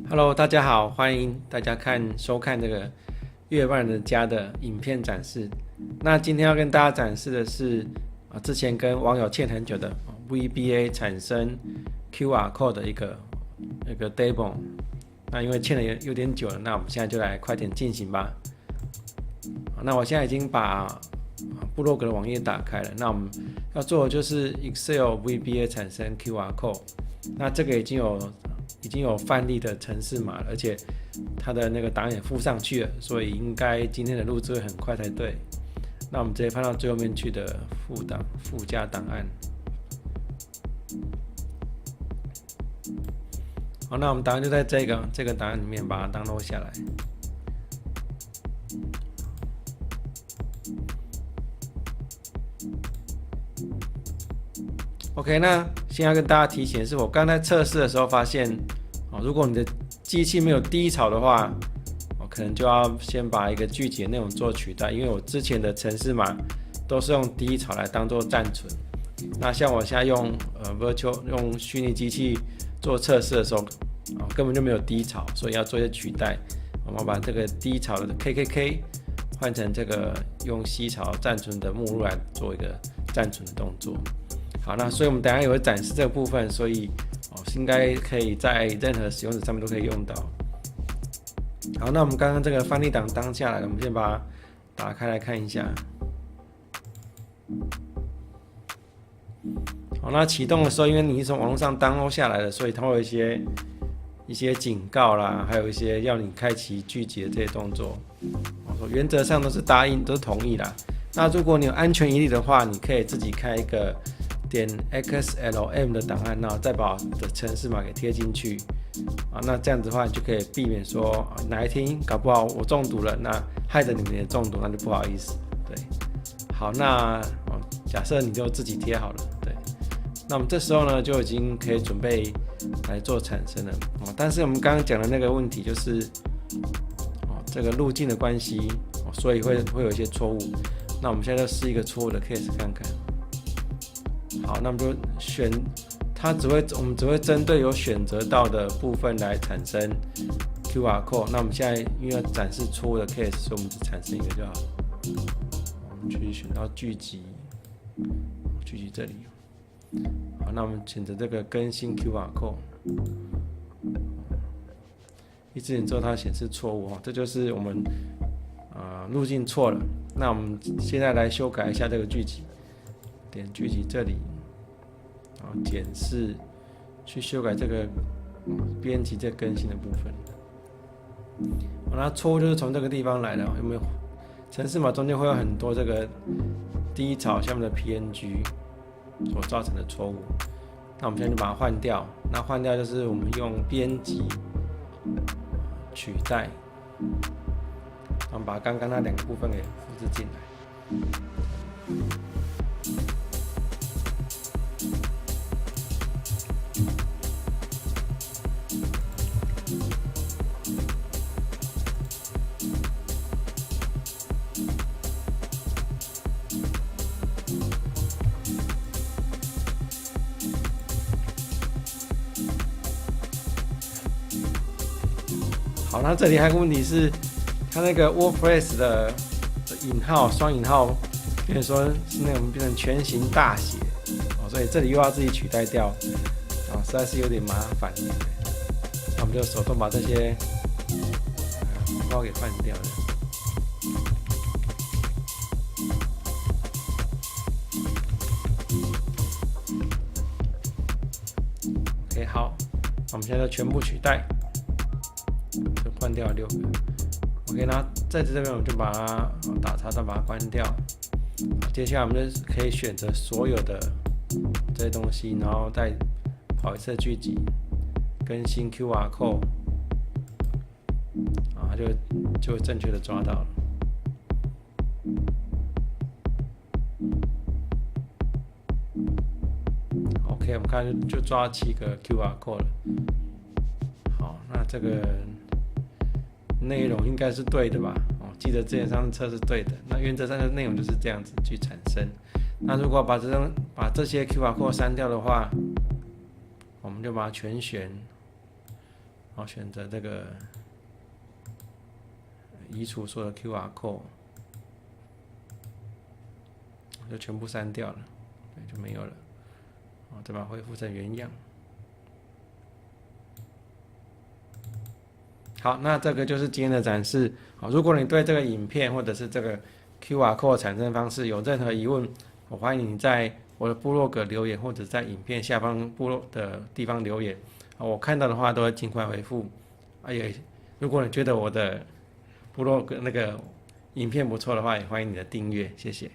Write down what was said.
Hello，大家好，欢迎大家收看这个月半人家的影片展示。那今天要跟大家展示的是之前跟网友欠很久的 VBA 产生 QR Code 的一个demo。那因为欠的有点久了，那我们现在就来快点进行吧。那我现在已经把部落格的网页打开了。那我们要做的就是 Excel VBA 产生 QR Code。那这个已经有范例的程式码了，而且它的那个档案也附上去了，所以应该今天的录制会很快才对。那我们直接翻到最后面去的附加档案。好，那我们档案就在这个档案里面把它 download 下来。OK， 那先要跟大家提醒的是，我刚才测试的时候发现，如果你的机器没有低潮的话，可能就要先把一个句集的内容做取代，因为我之前的程式码都是用低潮来当做暂存。那像我现在用用虚拟机器做测试的时候，根本就没有低潮，所以要做一些取代。我们把这个低潮的 KKK 换成这个用吸潮暂存的目录来做一个暂存的动作。好，那所以我们等一下也会展示这个部分，所以应该可以在任何使用者上面都可以用到。好，那我们刚刚这个范例档当下来了，我们先把它打开来看一下。好，那启动的时候，因为你是从网络上 download 下来的，所以它会有一些警告啦，还有一些要你开启剧集的这些动作。原则上都是答应，都是同意啦。那如果你有安全疑虑的话，你可以自己开一个.xlm 的档案，然后再把我的程式码给贴进去。那这样子的话，你就可以避免说哪一天搞不好我中毒了，那害得你们也中毒，那就不好意思。对，好，那假设你就自己贴好了，对，那我们这时候呢就已经可以准备来做产生了。但是我们刚刚讲的那个问题就是这个路径的关系，所以会有一些错误。那我们现在就试一个错误的 case 看看。好，那我们就我们只会针对有选择到的部分来产生 QR code。那我们现在因为要展示错误的 case， 所以我们只产生一个就好。我们去选到剧集这里。好，那我们选择这个更新 QR code。一直点之后它显示错误，这就是我们路径错了。那我们现在来修改一下这个剧集，点剧集这里。检视去修改这个编辑这更新的部分。那错误就是从这个地方来的，有没有？程式码中间会有很多这个低潮下面的 PNG 所造成的错误。那我们现在就把它换掉。那换掉就是我们用编辑取代，我们把刚刚那两个部分给复制进来。好，那这里还有个问题是，它那个 WordPress 的引号双引号，变成说是那种变成全形大写，所以这里又要自己取代掉，实在是有点麻烦。那我们就手动把这些广告给换掉了。OK， 好，那我们现在就全部取代。就换掉了6个 ，OK， 那在这边我们就把它打叉，再把它关掉。接下来我们就可以选择所有的这些东西，然后再跑一次剧集，更新 QR code， 它就会正确的抓到了。OK， 我们看就抓7个 QR code 了。好，那这个内容应该是对的吧？记得之前上次测是对的。那原则上的内容就是这样子去产生。那如果把这些 QR code 删掉的话，我们就把它全选，然后选择这个移除所有的 QR code， 就全部删掉了，对，就没有了。再把它恢复成原样。好，那这个就是今天的展示。好，如果你对这个影片或者是这个 QR code 产生方式有任何疑问，我欢迎你在我的部落格留言，或者在影片下方部落的地方留言。我看到的话都会尽快回复。也如果你觉得我的部落格那个影片不错的话，也欢迎你的订阅，谢谢。